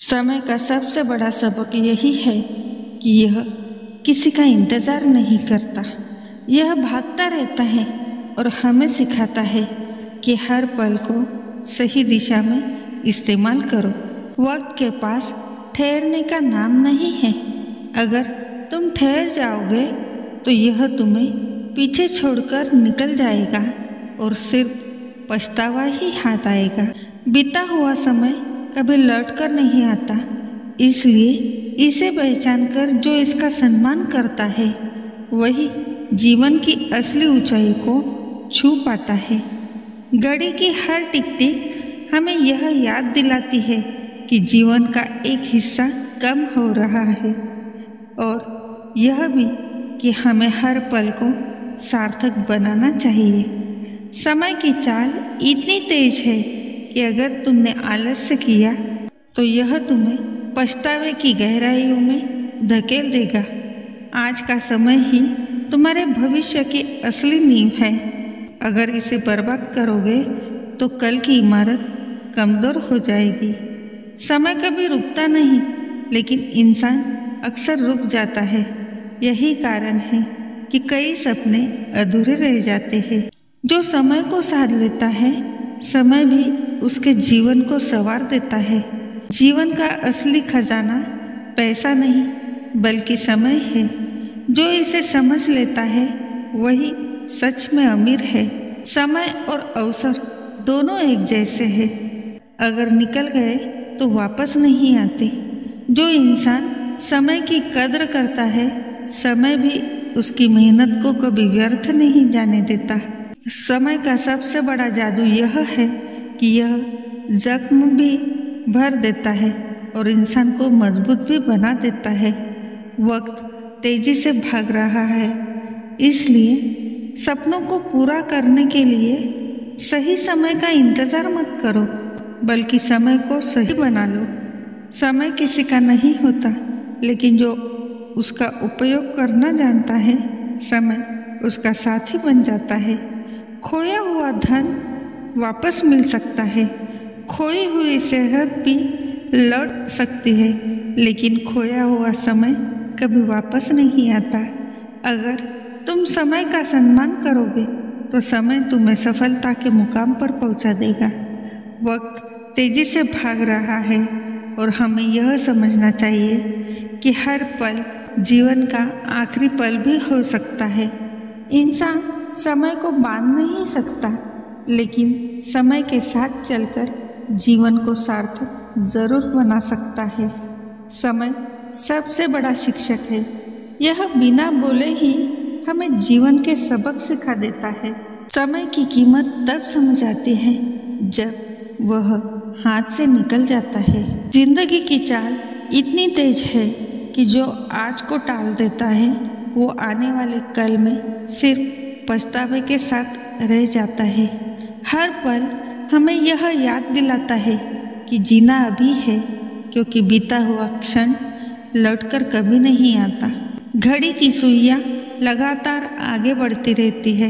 समय का सबसे बड़ा सबक यही है कि यह किसी का इंतज़ार नहीं करता। यह भागता रहता है और हमें सिखाता है कि हर पल को सही दिशा में इस्तेमाल करो। वक्त के पास ठहरने का नाम नहीं है। अगर तुम ठहर जाओगे तो यह तुम्हें पीछे छोड़कर निकल जाएगा और सिर्फ पछतावा ही हाथ आएगा। बीता हुआ समय कभी लौट कर नहीं आता, इसलिए इसे पहचान कर जो इसका सम्मान करता है वही जीवन की असली ऊंचाई को छू पाता है। घड़ी की हर टिक टिक हमें यह याद दिलाती है कि जीवन का एक हिस्सा कम हो रहा है और यह भी कि हमें हर पल को सार्थक बनाना चाहिए। समय की चाल इतनी तेज है कि अगर तुमने आलस्य किया तो यह तुम्हें पछतावे की गहराइयों में धकेल देगा। आज का समय ही तुम्हारे भविष्य की असली नींव है। अगर इसे बर्बाद करोगे तो कल की इमारत कमज़ोर हो जाएगी। समय कभी रुकता नहीं, लेकिन इंसान अक्सर रुक जाता है। यही कारण है कि कई सपने अधूरे रह जाते हैं। जो समय को साध लेता है, समय भी उसके जीवन को संवार देता है। जीवन का असली खजाना पैसा नहीं बल्कि समय है। जो इसे समझ लेता है वही सच में अमीर है। समय और अवसर दोनों एक जैसे हैं। अगर निकल गए तो वापस नहीं आते। जो इंसान समय की कद्र करता है, समय भी उसकी मेहनत को कभी व्यर्थ नहीं जाने देता। समय का सबसे बड़ा जादू यह है कि यह जख्म भी भर देता है और इंसान को मजबूत भी बना देता है। वक्त तेजी से भाग रहा है, इसलिए सपनों को पूरा करने के लिए सही समय का इंतज़ार मत करो, बल्कि समय को सही बना लो। समय किसी का नहीं होता, लेकिन जो उसका उपयोग करना जानता है, समय उसका साथी बन जाता है। खोया हुआ धन वापस मिल सकता है, खोई हुई सेहत भी लौट सकती है, लेकिन खोया हुआ समय कभी वापस नहीं आता। अगर तुम समय का सम्मान करोगे तो समय तुम्हें सफलता के मुकाम पर पहुंचा देगा। वक्त तेजी से भाग रहा है और हमें यह समझना चाहिए कि हर पल जीवन का आखिरी पल भी हो सकता है। इंसान समय को बांध नहीं सकता, लेकिन समय के साथ चलकर जीवन को सार्थक जरूर बना सकता है। समय सबसे बड़ा शिक्षक है। यह बिना बोले ही हमें जीवन के सबक सिखा देता है। समय की कीमत तब समझ आती है जब वह हाथ से निकल जाता है। जिंदगी की चाल इतनी तेज है कि जो आज को टाल देता है वो आने वाले कल में सिर्फ पछतावे के साथ रह जाता है। हर पल हमें यह याद दिलाता है कि जीना अभी है, क्योंकि बीता हुआ क्षण लौटकर कभी नहीं आता। घड़ी की सुइयां लगातार आगे बढ़ती रहती है,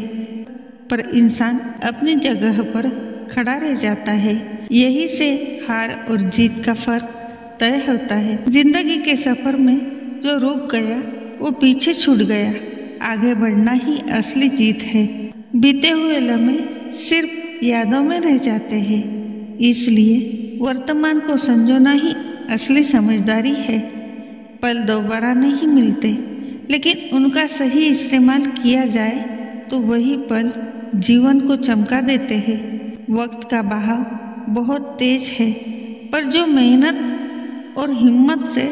पर इंसान अपनी जगह पर खड़ा रह जाता है। यही से हार और जीत का फर्क तय होता है। जिंदगी के सफर में जो रुक गया वो पीछे छूट गया। आगे बढ़ना ही असली जीत है। बीते हुए लम्हे सिर्फ यादों में रह जाते हैं, इसलिए वर्तमान को संजोना ही असली समझदारी है। पल दोबारा नहीं मिलते, लेकिन उनका सही इस्तेमाल किया जाए तो वही पल जीवन को चमका देते हैं। वक्त का बहाव बहुत तेज है, पर जो मेहनत और हिम्मत से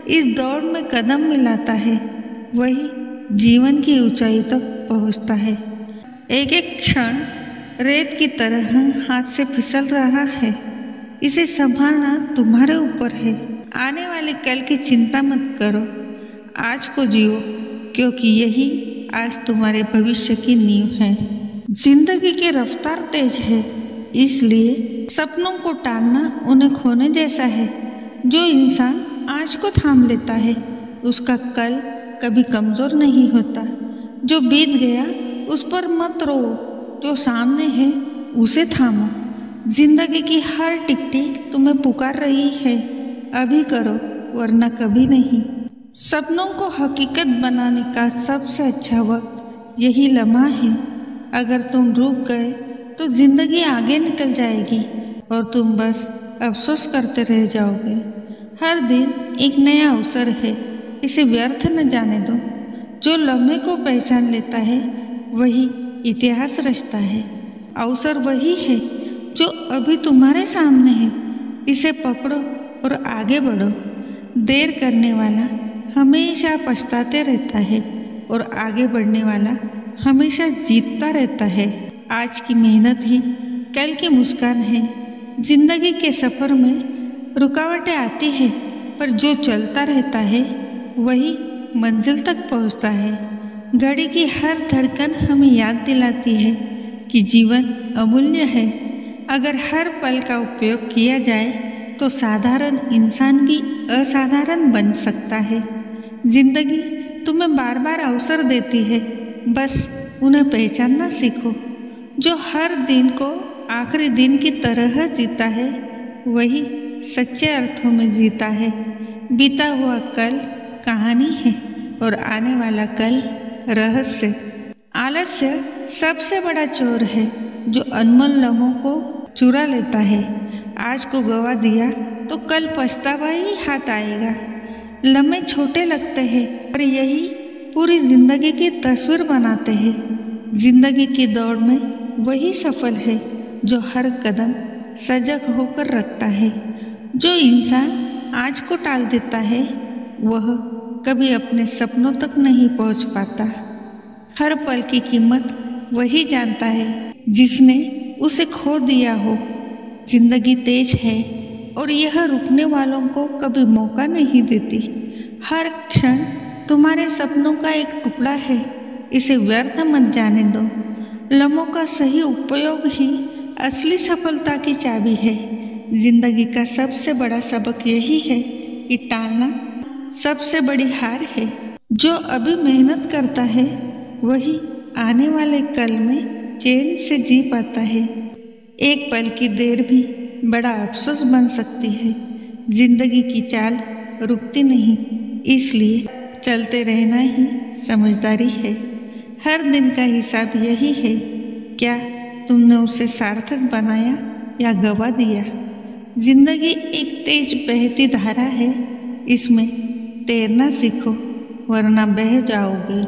इस दौड़ में कदम मिलाता है वही जीवन की ऊंचाई तक पहुंचता है। एक एक क्षण रेत की तरह हाथ से फिसल रहा है। इसे संभालना तुम्हारे ऊपर है। आने वाले कल की चिंता मत करो, आज को जियो, क्योंकि यही आज तुम्हारे भविष्य की नींव है। जिंदगी की रफ्तार तेज है, इसलिए सपनों को टालना उन्हें खोने जैसा है। जो इंसान आज को थाम लेता है उसका कल कभी कमज़ोर नहीं होता। जो बीत गया उस पर मत रो, जो सामने है उसे थामो। जिंदगी की हर टिक टिक तुम्हें पुकार रही है। अभी करो वरना कभी नहीं। सपनों को हकीकत बनाने का सबसे अच्छा वक्त यही लम्हा है। अगर तुम रुक गए तो जिंदगी आगे निकल जाएगी और तुम बस अफसोस करते रह जाओगे। हर दिन एक नया अवसर है, इसे व्यर्थ न जाने दो। जो लम्हे को पहचान लेता है वही इतिहास रचता है। अवसर वही है जो अभी तुम्हारे सामने है, इसे पकड़ो और आगे बढ़ो। देर करने वाला हमेशा पछताते रहता है और आगे बढ़ने वाला हमेशा जीतता रहता है। आज की मेहनत ही कल की मुस्कान है। जिंदगी के सफ़र में रुकावटें आती है, पर जो चलता रहता है वही मंजिल तक पहुंचता है। घड़ी की हर धड़कन हमें याद दिलाती है कि जीवन अमूल्य है। अगर हर पल का उपयोग किया जाए तो साधारण इंसान भी असाधारण बन सकता है। जिंदगी तुम्हें बार बार अवसर देती है, बस उन्हें पहचानना सीखो। जो हर दिन को आखिरी दिन की तरह जीता है वही सच्चे अर्थों में जीता है। बीता हुआ कल कहानी है और आने वाला कल रहस्य। आलस्य सबसे बड़ा चोर है जो अनमोल लम्हों को चुरा लेता है। आज को गवा दिया तो कल पछतावा ही हाथ आएगा। लम्हे छोटे लगते हैं पर यही पूरी जिंदगी की तस्वीर बनाते हैं। जिंदगी की दौड़ में वही सफल है जो हर कदम सजग होकर रखता है। जो इंसान आज को टाल देता है वह कभी अपने सपनों तक नहीं पहुंच पाता। हर पल की कीमत वही जानता है जिसने उसे खो दिया हो। जिंदगी तेज है और यह रुकने वालों को कभी मौका नहीं देती। हर क्षण तुम्हारे सपनों का एक टुकड़ा है, इसे व्यर्थ मत जाने दो। लम्हों का सही उपयोग ही असली सफलता की चाबी है। जिंदगी का सबसे बड़ा सबक यही है कि टालना सबसे बड़ी हार है। जो अभी मेहनत करता है वही आने वाले कल में चैन से जी पाता है। एक पल की देर भी बड़ा अफसोस बन सकती है। जिंदगी की चाल रुकती नहीं, इसलिए चलते रहना ही समझदारी है। हर दिन का हिसाब यही है, क्या तुमने उसे सार्थक बनाया या गवा दिया। जिंदगी एक तेज बहती धारा है, इसमें तैरना सीखो वरना बह जाओगे।